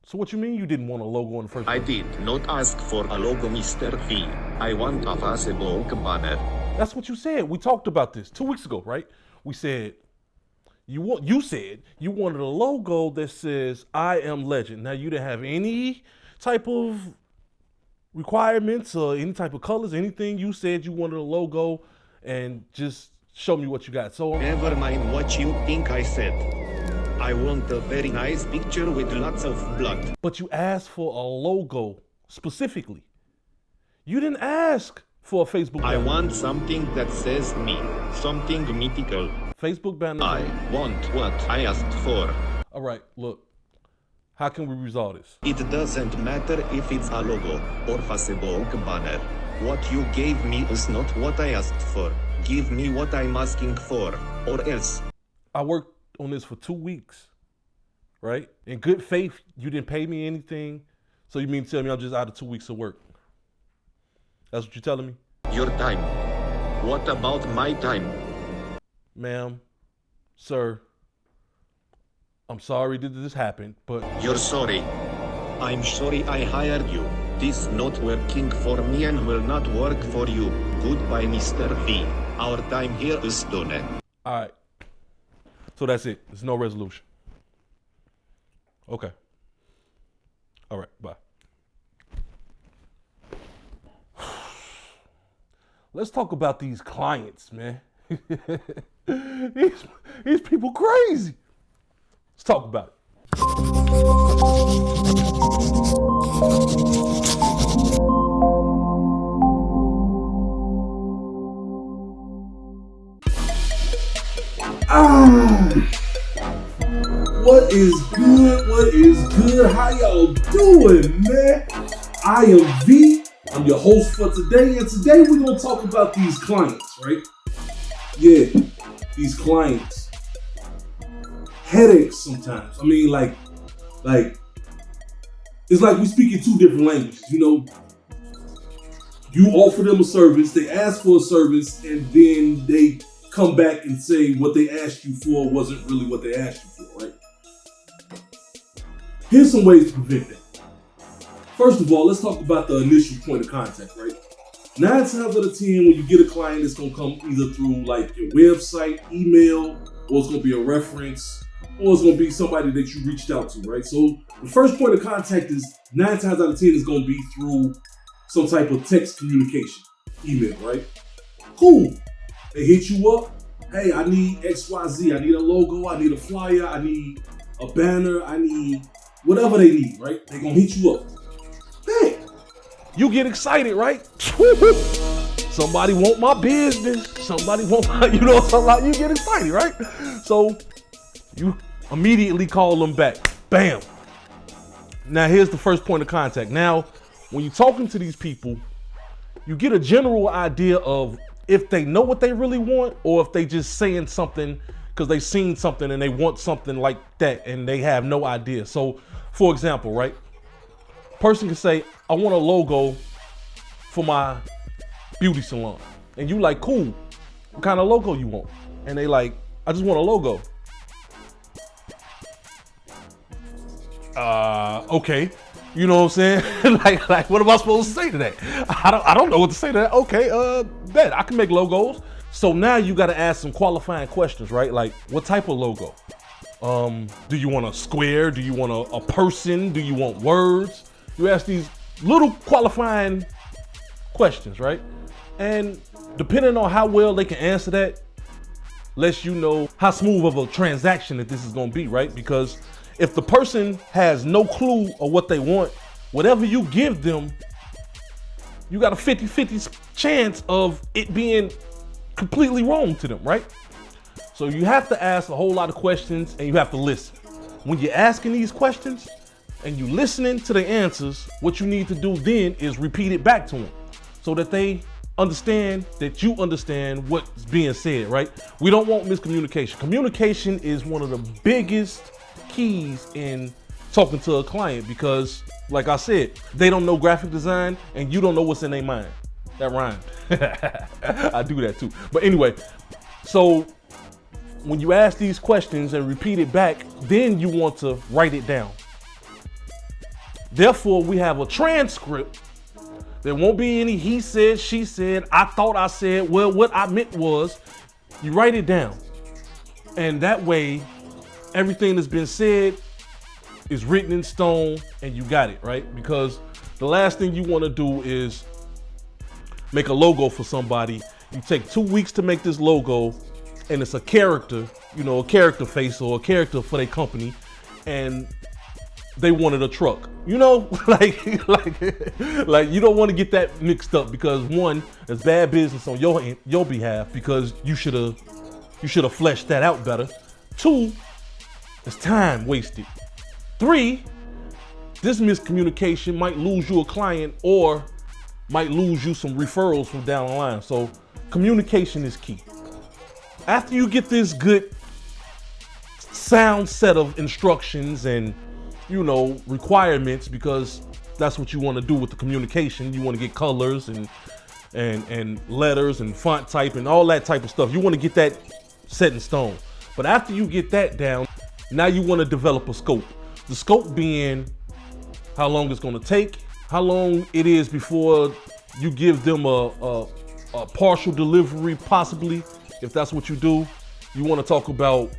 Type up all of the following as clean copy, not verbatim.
So what you mean you didn't want a logo in the first place? I did not ask for a logo, Mr. V. I want a Facebook banner. That's what you said. We talked about this 2 weeks ago, right? We said you said you wanted a logo that says "I am Legend." Now you didn't have any type of requirements or any type of colors, anything. You said you wanted a logo and just show me what you got. So Never mind what you think I said. I want a very nice picture with lots of blood. but you asked for a logo specifically. You didn't ask for a Facebook I banner. want something that says me. Something mythical. Facebook banner. I want what I asked for. All right, look. How can we resolve this? It doesn't matter if it's a logo or Facebook banner. What you gave me is not what I asked for. Give me what I'm asking for, or else. I worked on this for 2 weeks, right? In good faith, you didn't pay me anything. So you mean to tell me I'm just out of 2 weeks of work? That's what you're telling me? Your time. What about my time? Ma'am, sir, I'm sorry that this happened, but You're sorry. I'm sorry I hired you. This not working for me and will not work for you. Goodbye, Mr. V. Our time here is done. all right. So that's it. There's no resolution. Okay. All right, bye. Let's talk about these clients, man. these people crazy. Let's talk about it. What is good? What is good? How y'all doing, man? I am V. I'm your host for today, and today we're gonna talk about these clients, right? Yeah, these clients. Headaches sometimes. I mean, like, it's like we speak in two different languages. You know, you offer them a service, they ask for a service, and then they come back and say what they asked you for wasn't really what they asked you for, right? Here's some ways to prevent that. First of all, let's talk about the initial point of contact, right? 9 times out of 10, when you get a client, it's gonna come either through like your website, email, or it's gonna be a reference, or it's gonna be somebody that you reached out to, right? So the first point of contact is 9 times out of 10 is gonna be through some type of text communication, email, right? Cool. They hit you up. Hey, I need XYZ. I need a logo. I need a flyer. I need a banner. I need whatever they need, right? They're gonna hit you up. Hey, you get excited, right? Somebody want my business. Somebody want my, you get excited, right? So you immediately call them back. Bam. Now here's the first point of contact. Now, when you're talking to these people, you get a general idea of if they know what they really want or if they just saying something because they seen something and they want something like that and they have no idea. So, for example, right? Person can say, I want a logo for my beauty salon. And you like, cool, what kind of logo you want? And they like, I just want a logo. Okay. You know what I'm saying? like, what am I supposed to say to that? I don't know what to say to that. Okay, bet I can make logos. So now you got to ask some qualifying questions, right? Like, what type of logo? Do you want a square? Do you want a person? Do you want words? You ask these little qualifying questions, right? And depending on how well they can answer that, lets you know how smooth of a transaction that this is going to be, right? Because if the person has no clue of what they want, whatever you give them, you got a 50-50 chance of it being completely wrong to them, right? So you have to ask a whole lot of questions and you have to listen. When you're asking these questions and you're listening to the answers, what you need to do then is repeat it back to them so that they understand that you understand what's being said, right? We don't want miscommunication. Communication is one of the biggest keys in talking to a client because, like I said, they don't know graphic design and you don't know what's in their mind. That rhymed. I do that too. But anyway, so when you ask these questions and repeat it back, then you want to write it down. Therefore, we have a transcript. There won't be any he said, she said, I thought I said. Well, what I meant was, you write it down. And that way, everything that's been said is written in stone and you got it, right? Because the last thing you want to do is make a logo for somebody. You take 2 weeks to make this logo and it's a character, you know, a character face or a character for their company, and they wanted a truck, you know, like you don't want to get that mixed up, because one, it's bad business on your behalf, because you should have fleshed that out better. Two, it's time wasted. Three, this miscommunication might lose you a client or might lose you some referrals from down the line. So communication is key. After you get this good sound set of instructions and, you know, requirements, because that's what you want to do with the communication. You want to get colors and letters and font type and all that type of stuff. You want to get that set in stone. But after you get that down, now you want to develop a scope. The scope being how long it's going to take, how long it is before you give them a partial delivery, possibly, if that's what you do. You want to talk about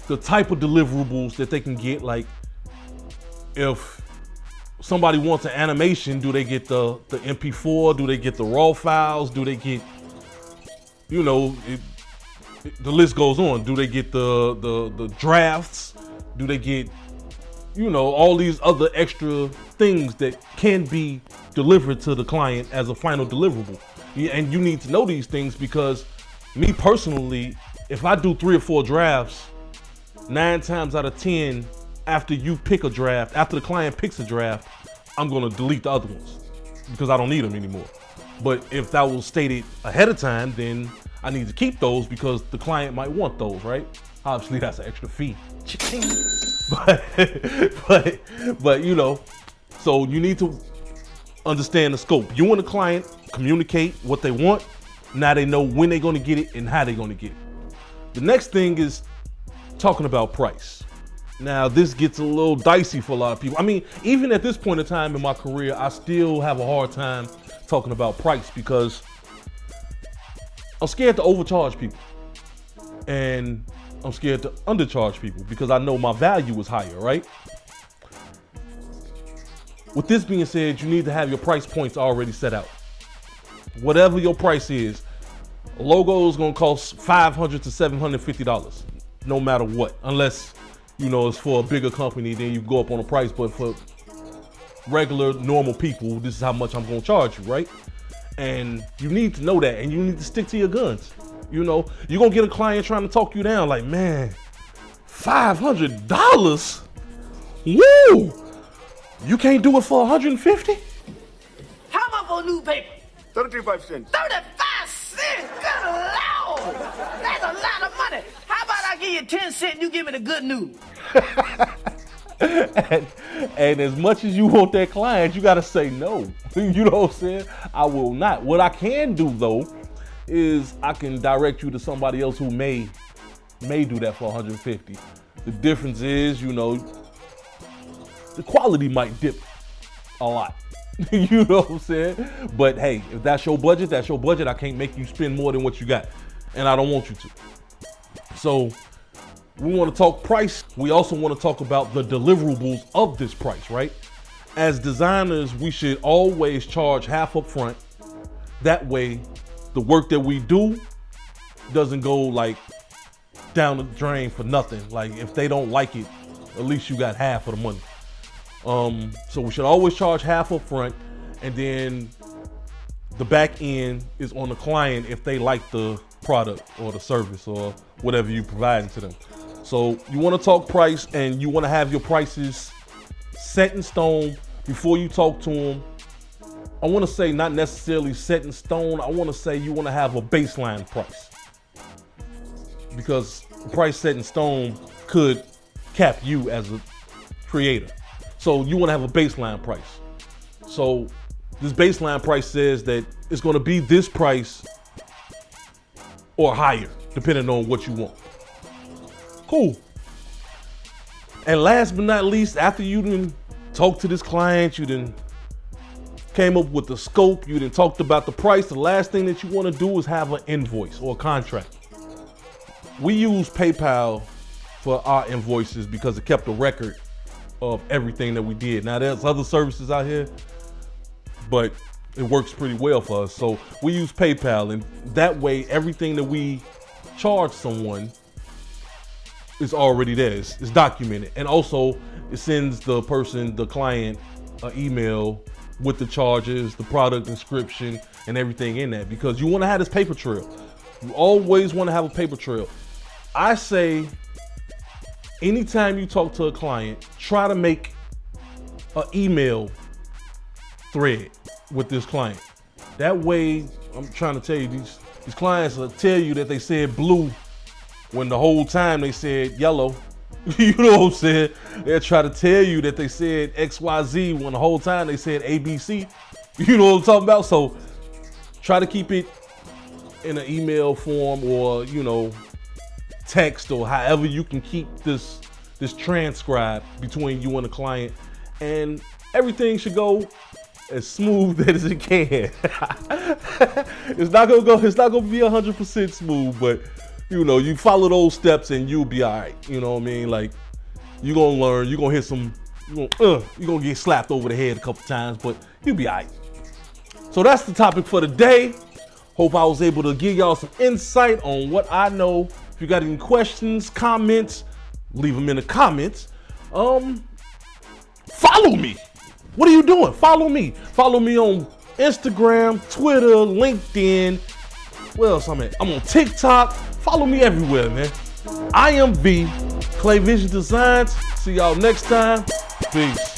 the type of deliverables that they can get. Like, if somebody wants an animation, do they get the MP4? Do they get the raw files? Do they get, you know, the list goes on. Do they get the drafts? Do they get, you know, all these other extra things that can be delivered to the client as a final deliverable? And you need to know these things, because me personally, if I do 3 or 4 drafts, 9 times out of 10, after you pick a draft, after the client picks a draft, I'm gonna delete the other ones because I don't need them anymore. But if that was stated ahead of time, then I need to keep those because the client might want those, right? Obviously that's an extra fee. But you know, so you need to understand the scope. You and the client communicate what they want. Now they know when they're gonna get it and how they're gonna get it. The next thing is talking about price. Now this gets a little dicey for a lot of people. I mean, even at this point in time in my career, I still have a hard time talking about price because I'm scared to overcharge people. And I'm scared to undercharge people because I know my value is higher, right? With this being said, you need to have your price points already set out. Whatever your price is, a logo is gonna cost $500 to $750, no matter what. Unless, you know, it's for a bigger company, then you go up on the price. But for regular, normal people, this is how much I'm gonna charge you, right? And you need to know that, and you need to stick to your guns. You know, you're gonna get a client trying to talk you down like, man, $500? Woo! You can't do it for $150? How much for a new paper? 35 cents. 35 cents? Good Lord! That's a lot of money. How about I give you 10 cents and you give me the good news? and as much as you want that client, you gotta say no. You know what I'm saying? I will not. What I can do though, is I can direct you to somebody else who may do that for 150. The difference is, you know, the quality might dip a lot. You know what I'm saying? But hey, if that's your budget, that's your budget. I can't make you spend more than what you got, and I don't want you to. So we want to talk price. We also want to talk about the deliverables of this price, right? As designers, we should always charge half up front. That way, the work that we do doesn't go like down the drain for nothing. Like if they don't like it, at least you got half of the money. So we should always charge half up front, and then the back end is on the client if they like the product or the service or whatever you're providing to them. So you want to talk price, and you want to have your prices set in stone before you talk to them. I want to say not necessarily set in stone. I want to say you want to have a baseline price, because the price set in stone could cap you as a creator. So you want to have a baseline price. So this baseline price says that it's going to be this price or higher, depending on what you want. Cool. And last but not least, after you talked to this client, you done came up with the scope, you done talked about the price. The last thing that you want to do is have an invoice or a contract. We use PayPal for our invoices because it kept a record of everything that we did. Now there's other services out here, but it works pretty well for us. So we use PayPal, and that way everything that we charge someone is already there. It's documented. And also it sends the client, an email with the charges, the product description, and everything in that, because you want to have this paper trail. You always want to have a paper trail. I say anytime you talk to a client, try to make an email thread with this client. That way, I'm trying to tell you, these clients will tell you that they said blue when the whole time they said yellow. You know what I'm saying? They'll try to tell you that they said XYZ when the whole time they said ABC. You know what I'm talking about? So try to keep it in an email form, or, you know, text, or however you can keep this transcribed between you and the client, and everything should go as smooth as it can. It's not gonna be 100% smooth, but you know, you follow those steps and you'll be all right. You know what I mean? Like, you're gonna learn, you're gonna hit some, you're gonna get slapped over the head a couple times, but you'll be all right. So that's the topic for today. Hope I was able to give y'all some insight on what I know. If you got any questions, comments, leave them in the comments. Follow me. What are you doing? Follow me. Follow me on Instagram, Twitter, LinkedIn. Where else I'm at? I'm on TikTok. Follow me everywhere, man. I am V, Clay Vision Designs. See y'all next time. Peace.